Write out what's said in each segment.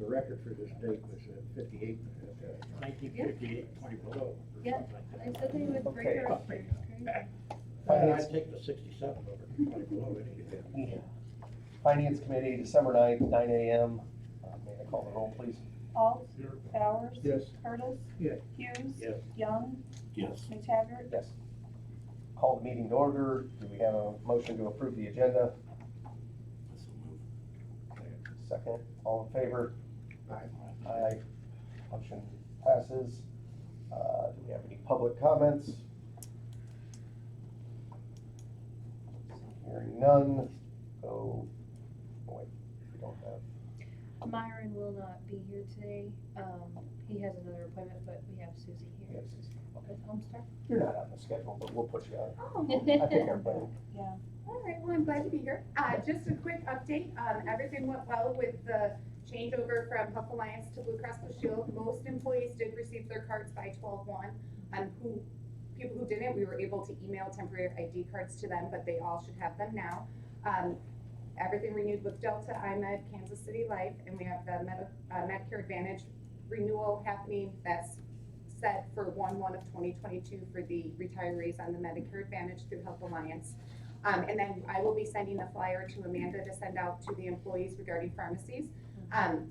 The record for this date was 58, 1958, 20 below. Yeah, I said they would break Okay. her up. It's crazy. Finance, I'd take the 67 over 20 below any day. yeah. Finance Committee, December 9th, 9 a.m. May I call the roll, please? Alt, Bowers. Yes. Curtis. Yes. Hughes. Yes. Young. Yes. McTaggart. Yes. Call the meeting to order. Do we have a motion to approve the agenda? Second, all in favor? Aye. Aye. Motion passes. Do we have any public comments? Hearing none, so, wait, we don't have, Myron will not be here today. He has another appointment, but we have Susie here. yes, With Homestar. you're not on the schedule, but we'll put you on. Oh, I think everybody, Yeah. all right, well, I'm glad to be here. Just a quick update, everything went well with the changeover from Health Alliance to Blue Cross Blue Shield. Most employees did receive their cards by 12/1. People who didn't, we were able to email temporary ID cards to them, but they all should have them now. Everything renewed with Delta, IMED, Kansas City Life, and we have the Medicare Advantage renewal happening. That's set for 1/1 of 2022 for the retirees on the Medicare Advantage through Health Alliance. And then I will be sending a flyer to Amanda to send out to the employees regarding pharmacies.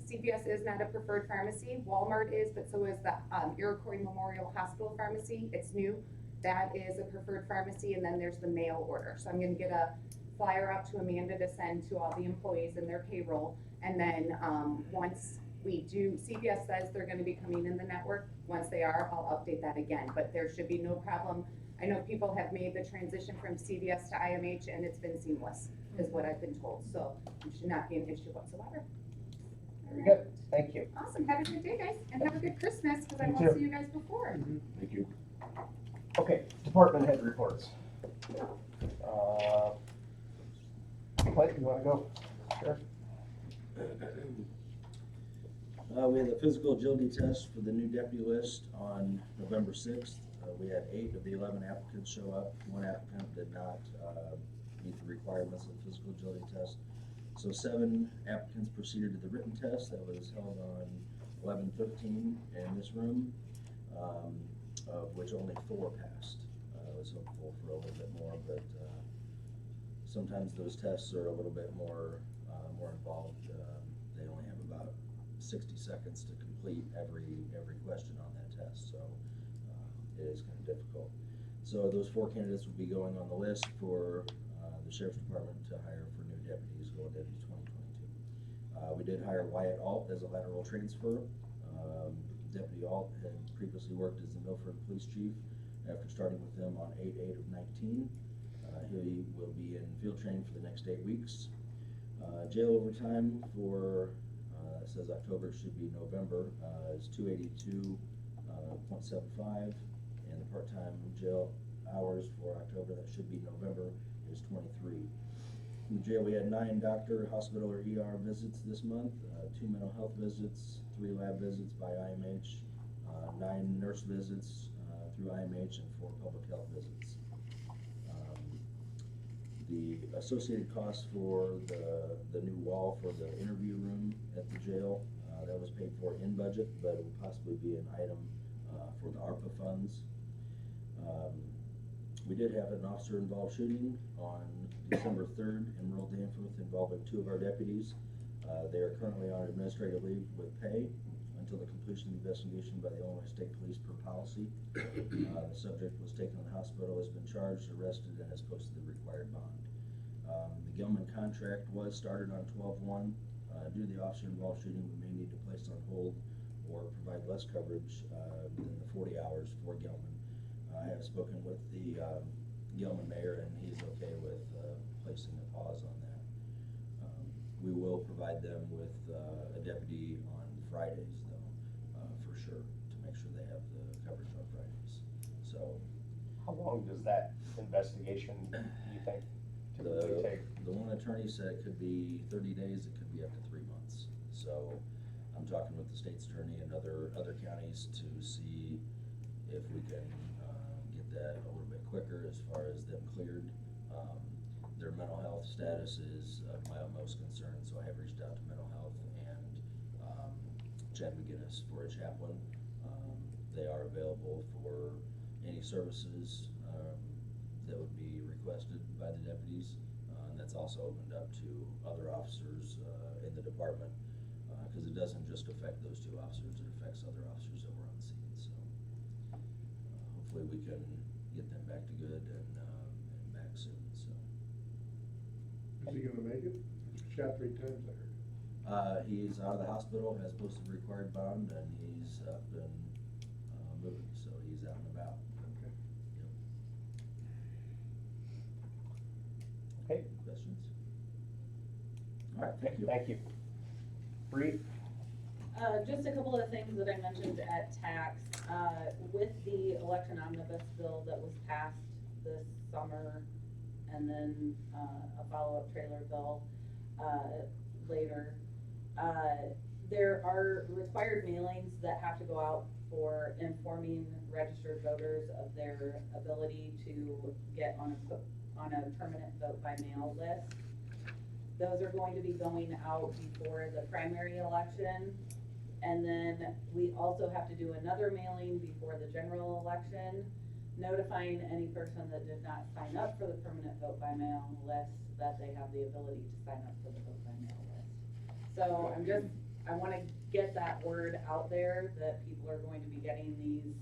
CVS is not a preferred pharmacy. Walmart is, but so is the Iroquois Memorial Hospital Pharmacy. It's new. That is a preferred pharmacy, and then there's the mail order. So I'm gonna get a flyer out to Amanda to send to all the employees and their payroll. And then once we do, CVS says they're gonna be coming in the network. Once they are, I'll update that again, but there should be no problem. I know people have made the transition from CVS to IMH and it's been seamless, is what I've been told. So it should not be an issue whatsoever. very good, thank you. Awesome, have a good day, guys, and have a good Christmas, because I You won't too. see you guys before. Thank you. Okay, department head reports. Clint, you wanna go? Sure. We had the physical agility test for the new deputy list on November 6th. We had 8 of the 11 applicants show up. 1 applicant did not meet the requirements of the physical agility test. So 7 applicants proceeded to the written test that was held on 11/13 in this room, of which only 4 passed. I was hopeful for a little bit more, but sometimes those tests are a little bit more involved. They only have about 60 seconds to complete every question on that test, so it is kind of difficult. So those 4 candidates will be going on the list for the Sheriff's Department to hire for new deputies going into 2022. We did hire Wyatt Alt as a lateral transfer. Deputy Alt had previously worked as the Milford Police Chief. After starting with them on 8/8 of 19, he will be in field training for the next 8 weeks. Jail overtime for it says October, should be November, is 282.75, and the part-time jail hours for October, that should be November, is 23. In the jail, we had 9 doctor, hospital, or ER visits this month, 2 mental health visits, 3 lab visits by IMH, 9 nurse visits through IMH, and 4 public health visits. The associated costs for the new wall for the interview room at the jail, that was paid for in budget, but it will possibly be an item for the ARPA funds. We did have an officer-involved shooting on December 3rd in rural Danforth involving 2 of our deputies. They are currently on administrative leave with pay until the completion of the investigation by the Illinois State Police per policy. The subject was taken to the hospital, has been charged, arrested, and has posted the required bond. The Gilman contract was started on 12/1. Due to the officer-involved shooting, we may need to place on hold or provide less coverage than the 40 hours for Gilman. I have spoken with the Gilman mayor, and he's okay with placing a pause on that. We will provide them with a deputy on Fridays, though, for sure, to make sure they have the coverage on Fridays. So, How long does that investigation, do you think, typically take? the one attorney said it could be 30 days, it could be up to 3 months. So I'm talking with the state's attorney and other counties to see if we can get that a little bit quicker as far as them cleared. Their mental health status is of my utmost concern, so I have reached out to mental health and Chad McGinnis for a chaplain. They are available for any services that would be requested by the deputies. And that's also opened up to other officers in the department, because it doesn't just affect those two officers, it affects other officers that were on scene. So hopefully we can get them back to good and back soon. So Is he gonna make it? Shot 3 times, I heard. he's out of the hospital, has posted required bond, and he's up and moving, so he's out and about. Okay. Okay, Questions? All right, thank you. thank you. Bree? Just a couple of things that I mentioned at tax, with the election omnibus bill that was passed this summer, and then, a follow-up trailer bill, later. There are required mailings that have to go out for informing registered voters of their ability to get on a permanent vote by mail list. Those are going to be going out before the primary election. And then we also have to do another mailing before the general election, notifying any person that did not sign up for the permanent vote by mail list that they have the ability to sign up for the vote by mail list. So I want to get that word out there that people are going to be getting these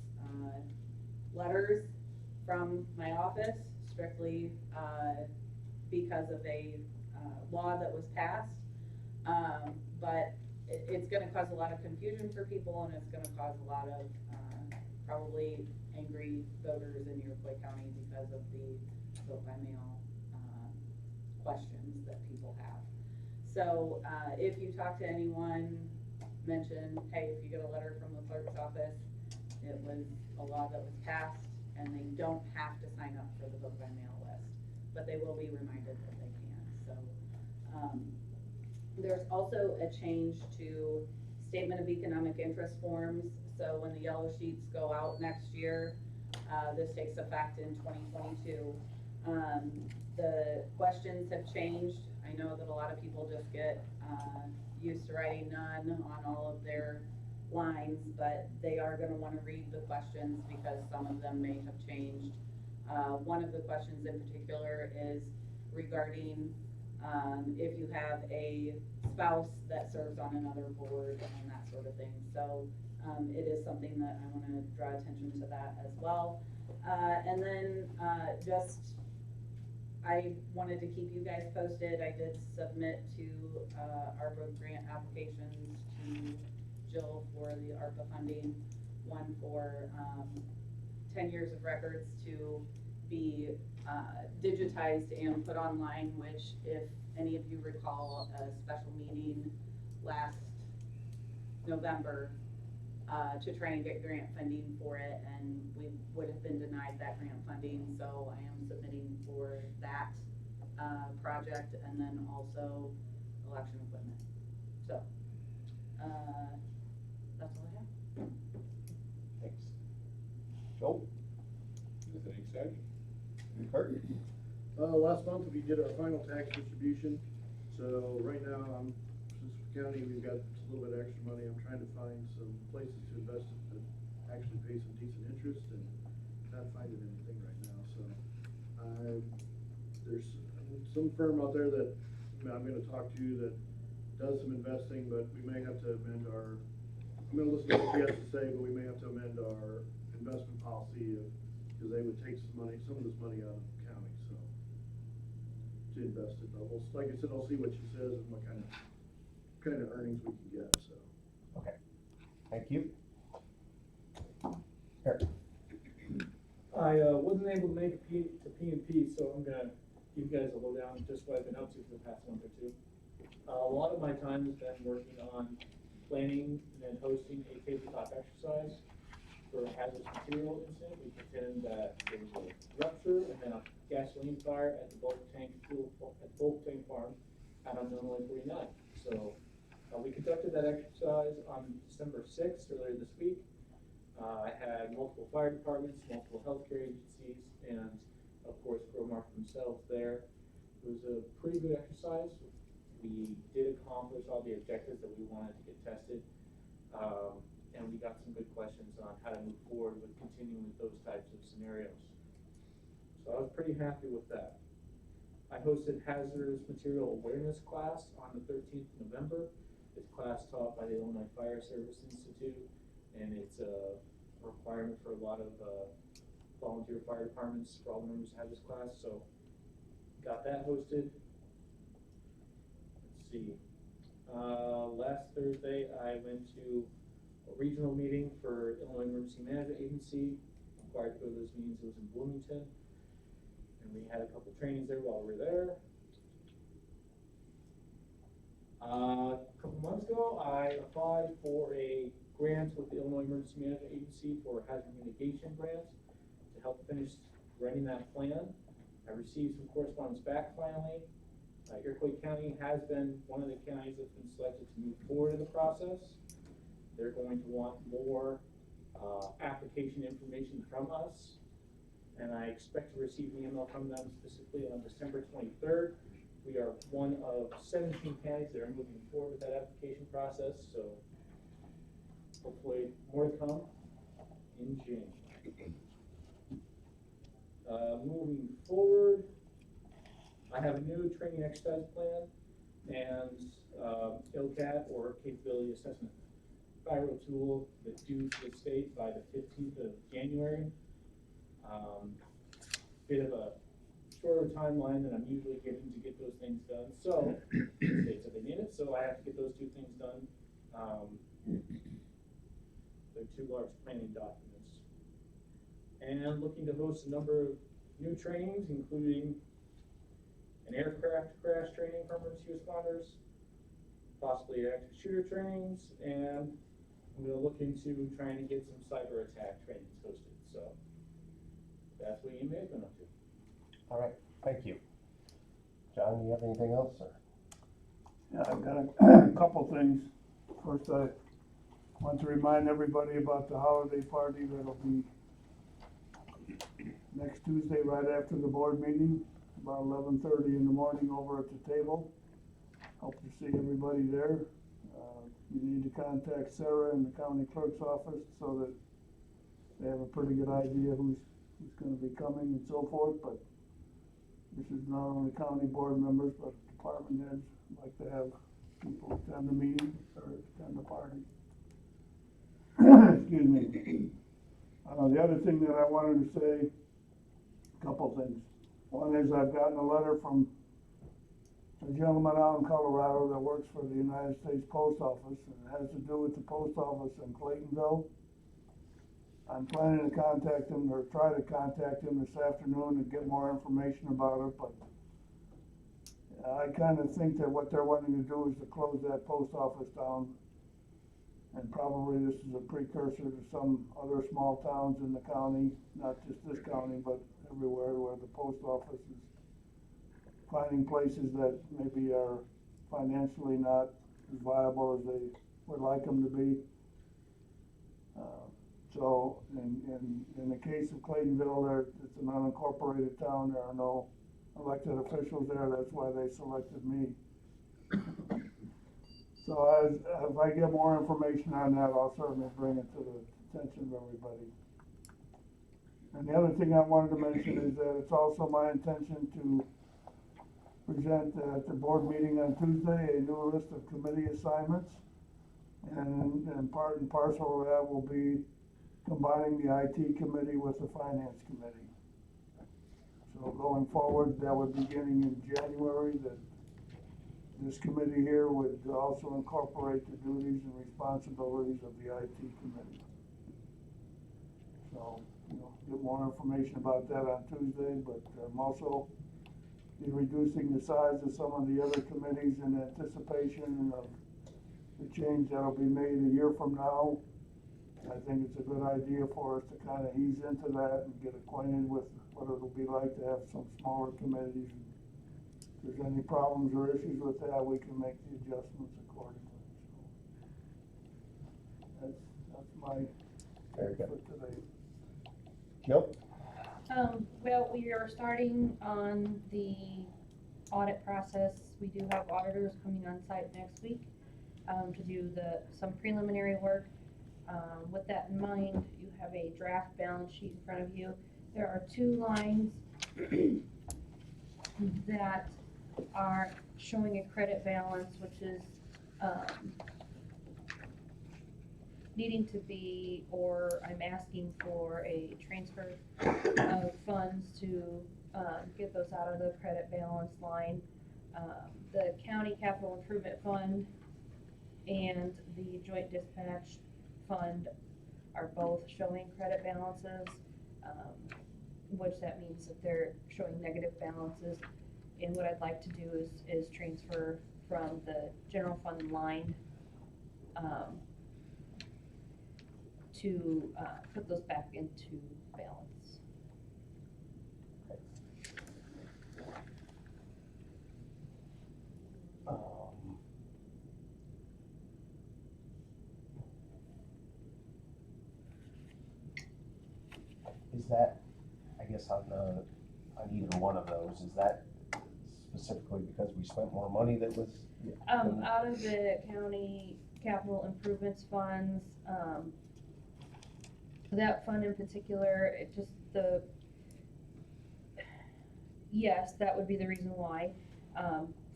letters from my office strictly because of a law that was passed. But it's going to cause a lot of confusion for people, and it's going to cause a lot of probably angry voters in Iroquois County because of the vote by mail questions that people have. So if you talk to anyone, mention, hey, if you get a letter from the clerk's office, it was a law that was passed, and they don't have to sign up for the vote by mail list, but they will be reminded that they can. So there's also a change to statement of economic interest forms. So when the yellow sheets go out next year, this takes effect in 2022. The questions have changed. I know that a lot of people just get used to writing none on all of their lines, but they are going to want to read the questions because some of them may have changed. One of the questions in particular is regarding if you have a spouse that serves on another board and that sort of thing. So it is something that I want to draw attention to that as well. And then I wanted to keep you guys posted. I did submit to ARPA grant applications to Jill for the ARPA funding, one for 10 years of records to be digitized and put online, which if any of you recall a special meeting last November to try and get grant funding for it, and we would have been denied that grant funding, so I am submitting for that project, and then also election equipment. So that's all I have. Thanks. Joe? Anything exciting? Kurt? Last month we did our final tax distribution, so right now since the county, we've got a little bit of extra money. I'm trying to find some places to invest it that actually pay some decent interest, and not finding anything right now. So there's some firm out there that I'm going to talk to that does some investing, but we may have to amend our, I'm going to listen to what he has to say, but we may have to amend our investment policy because they would take some of this money out of the county, so to invest it. But we'll, like I said, I'll see what she says and what kind of earnings we can get. So Okay, thank you. Eric? I wasn't able to make it to P&P, so I'm gonna give you guys a lowdown just what I've been up to for the past month or two. A lot of my time has been working on planning and then hosting a tabletop exercise for a hazardous material incident. We pretend that there was a rupture and then a gasoline fire at the bulk tank farm out on Illinois 49. So we conducted that exercise on December 6th, earlier this week. I had multiple fire departments, multiple healthcare agencies, and of course, Growmark themselves there. It was a pretty good exercise. We did accomplish all the objectives that we wanted to get tested. And we got some good questions on how to move forward with continuing with those types of scenarios. So I was pretty happy with that. I hosted Hazardous Material Awareness class on the 13th of November. It's a class taught by the Illinois Fire Service Institute, and it's a requirement for a lot of volunteer fire departments for all the members to have this class, so got that hosted. Let's see. Last Thursday, I went to a regional meeting for Illinois Emergency Management Agency. I'm required to go to those meetings. It was in Bloomington. And we had a couple trainings there while we were there. A couple months ago, I applied for a grant with the Illinois Emergency Management Agency for a hazard mitigation grant to help finish running that plan. I received some correspondence back finally. Iroquois County has been one of the counties that's been selected to move forward in the process. They're going to want more application information from us, and I expect to receive an email from them specifically on December 23rd. We are one of 17 counties that are moving forward with that application process, so hopefully more to come in January. Moving forward, I have a new training exercise plan and ILCAT, or Capability Assessment Viral tool, that's due to the state by the 15th of January. Bit of a shorter timeline than I'm usually given to get those things done. So, the state said they need it, so I have to get those two things done. They're two large planning documents. And looking to host a number of new trainings, including an aircraft crash training for emergency responders, possibly active shooter trainings, and I'm going to look into trying to get some cyber attack trainings hosted. So that's what you may have been up to. All right, thank you. John, do you have anything else, sir? Yeah, I've got a couple things. First, I want to remind everybody about the holiday party that'll be next Tuesday right after the board meeting, about 11:30 in the morning over at the table. Hope to see everybody there. You need to contact Sarah in the county clerk's office so that they have a pretty good idea who's going to be coming and so forth, but this is not only county board members, but department heads like to have people attend the meeting or attend the party. Excuse me. The other thing that I wanted to say, a couple things. One is I've gotten a letter from a gentleman out in Colorado that works for the United States Post Office, and it has to do with the post office in Claytonville. I'm planning to contact him, or try to contact him this afternoon and get more information about it, but I kind of think that what they're wanting to do is to close that post office down. And probably this is a precursor to some other small towns in the county, not just this county, but everywhere where the post office is finding places that maybe are financially not as viable as they would like them to be. So in the case of Claytonville, it's an unincorporated town. There are no elected officials there. That's why they selected me. So if I get more information on that, I'll certainly bring it to the attention of everybody. And the other thing I wanted to mention is that it's also my intention to present at the board meeting on Tuesday a new list of committee assignments. And part and parcel of that will be combining the IT committee with the finance committee. So going forward, that would be beginning in January, that this committee here would also incorporate the duties and responsibilities of the IT committee. So, get more information about that on Tuesday, but I'm also be reducing the size of some of the other committees in anticipation of the change that'll be made a year from now. I think it's a good idea for us to kind of ease into that and get acquainted with what it'll be like to have some smaller committees. If there's any problems or issues with that, we can make the adjustments accordingly. So that's my Very good. for today. Jill? Well, we are starting on the audit process. We do have auditors coming on site next week. to do some preliminary work. With that in mind, you have a draft balance sheet in front of you. There are 2 lines that are showing a credit balance, which is needing to be, or I'm asking for a transfer of funds to get those out of the credit balance line. The county capital improvement fund and the joint dispatch fund are both showing credit balances, which that means that they're showing negative balances. And what I'd like to do is transfer from the general fund line to put those back into balance. Is that, I guess on either one of those, is that specifically because we spent more money that was? Out of the county capital improvements funds, that fund in particular, yes, that would be the reason why,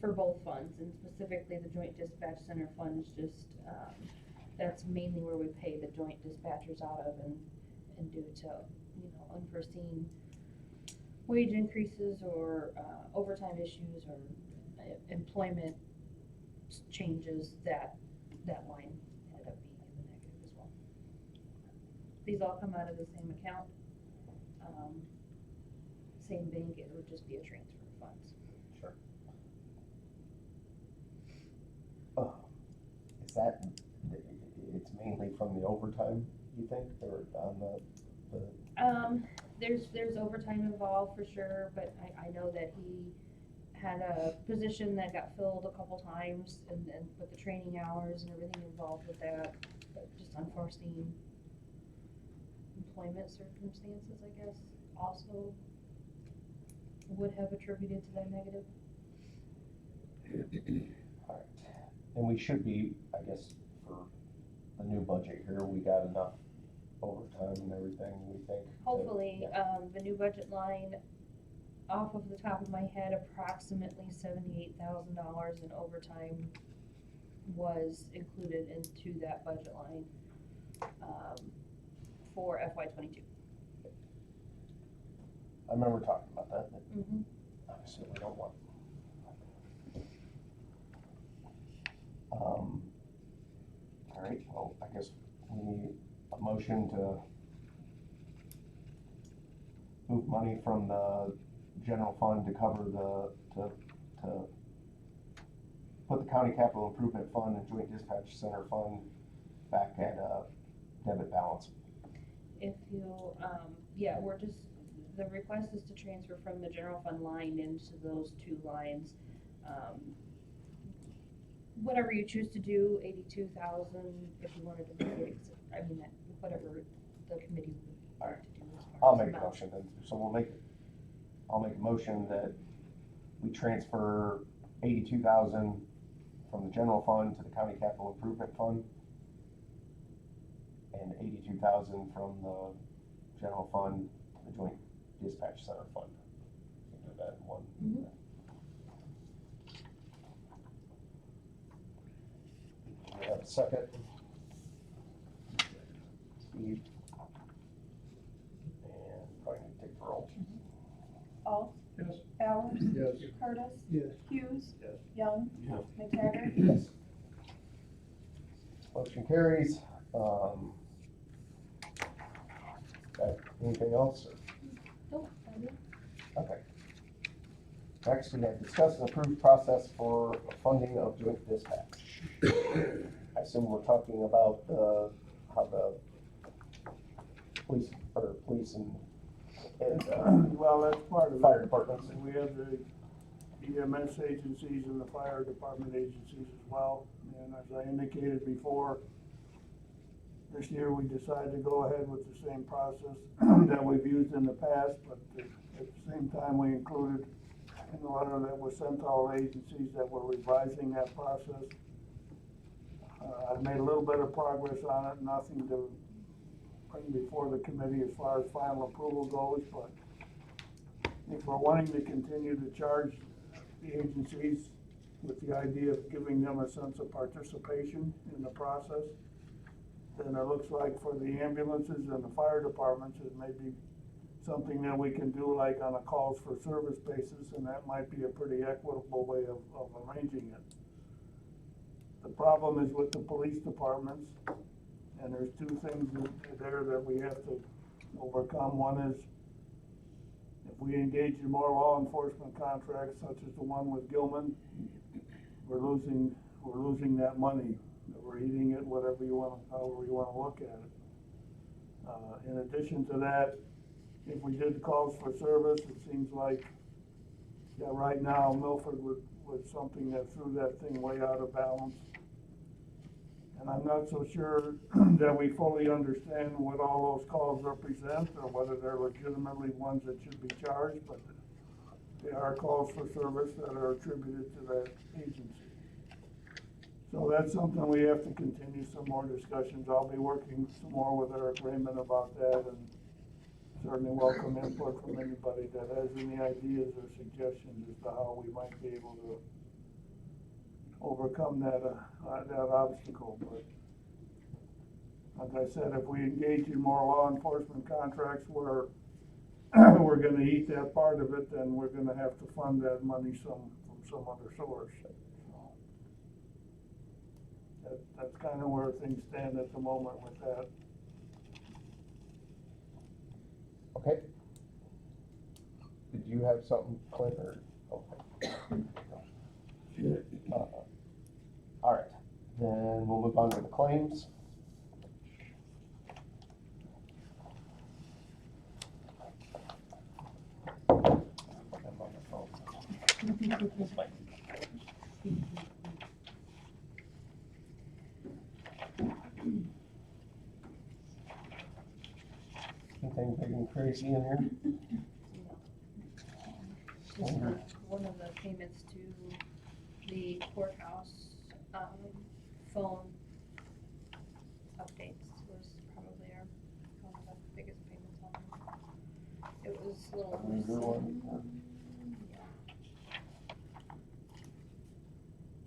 for both funds, and specifically the joint dispatch center fund is just, that's mainly where we pay the joint dispatchers out of, and due to, unforeseen wage increases or overtime issues or employment changes, that line ended up being in the negative as well. These all come out of the same account, same bank, it would just be a transfer of funds. Sure. Is that, it's mainly from the overtime, you think, or on the There's overtime involved for sure, but I know that he had a position that got filled a couple times, and with the training hours and everything involved with that, but just unforeseen employment circumstances, I guess, also would have attributed to that negative. All right, and we should be, I guess, for the new budget here, we got enough overtime and everything, we think. Hopefully, the new budget line, off of the top of my head, approximately $78,000 in overtime was included into that budget line for FY22. I remember talking about that, but Mm-hmm. obviously we don't want. All right, well, I guess we need a motion to move money from the general fund to cover to put the county capital improvement fund and joint dispatch center fund back at a debit balance. If you, yeah, the request is to transfer from the general fund line into those 2 lines. Whatever you choose to do, 82,000, if you wanted to make it, whatever the committee would like to do as far I'll as make a amount. motion then, so I'll make a motion that we transfer 82,000 from the general fund to the county capital improvement fund, and 82,000 from the general fund to the joint dispatch center fund. So do that in one. Mhm. We have a second. Steve. And probably need to take the roll. Alt. Yes. Bowers. Yes. Curtis. Yes. Hughes. Yes. Young. Yes. McTaggart. Yes. Motion carries. Anything else? Nope, I do. Okay. Next, we have discussed and approved process for funding of joint dispatch. I assume we're talking about how the police and Well, that's part of it. fire departments. And we have the EMS agencies and the fire department agencies as well. And as I indicated before, this year we decided to go ahead with the same process that we've used in the past, but at the same time, we included in the letter that was sent to all agencies that we're revising that process. I've made a little bit of progress on it, nothing to bring before the committee as far as final approval goes, but if we're wanting to continue to charge the agencies with the idea of giving them a sense of participation in the process, then it looks like for the ambulances and the fire departments, it may be something that we can do like on a calls for service basis, and that might be a pretty equitable way of arranging it. The problem is with the police departments, and there's two things there that we have to overcome. One is if we engage in more law enforcement contracts, such as the one with Gilman, we're losing that money. We're eating it, however you want to look at it. In addition to that, if we did calls for service, it seems like, yeah, right now Milford was something that threw that thing way out of balance. And I'm not so sure that we fully understand what all those calls represent, or whether they're legitimately ones that should be charged, but they are calls for service that are attributed to that agency. So that's something we have to continue some more discussions. I'll be working some more with Eric Raymond about that, and certainly welcome input from anybody that has any ideas or suggestions as to how we might be able to overcome that obstacle. But like I said, if we engage in more law enforcement contracts where we're gonna eat that part of it, then we're gonna have to fund that money from some other source. That's kind of where things stand at the moment with that. Okay. Did you have something, Clint, or, okay. All right, then we'll move on to the claims. I'm on the phone. Anything big and crazy in here? Just one of the payments to the courthouse, phone updates was probably one of the biggest payments on it. It was a little over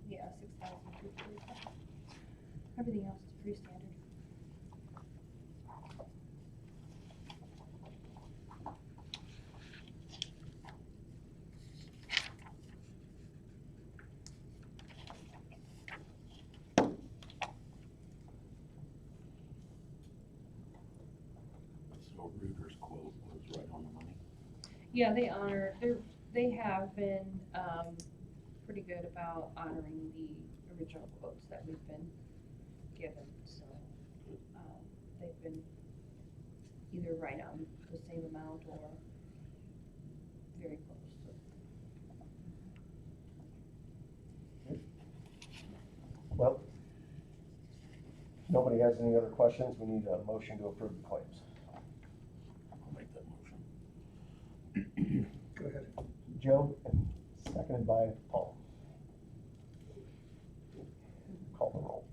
yeah, 6,245. Everything else is pretty standard. So Ruger's quote was right on the money. Yeah, they have been, pretty good about honoring the original quotes that we've been given, so, they've been either right on the same amount or very close, so. Well, if nobody has any other questions, we need a motion to approve the claims. I'll make that motion. Go ahead. Joe, and seconded by Paul. Call the roll.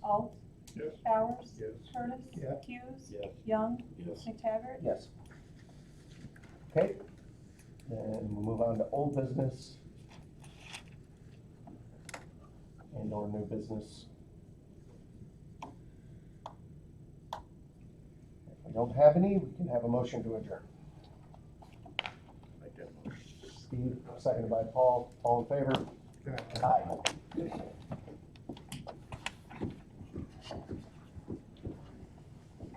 Alt? Yes. Bowers? Yes. Curtis? Yeah. Hughes? Yes. Young? Yes. McTaggart? Yes. Okay, then we'll move on to old business and or new business. If we don't have any, we can have a motion to adjourn. Make that motion. Steve, seconded by Paul. All in favor? Aye. Aye.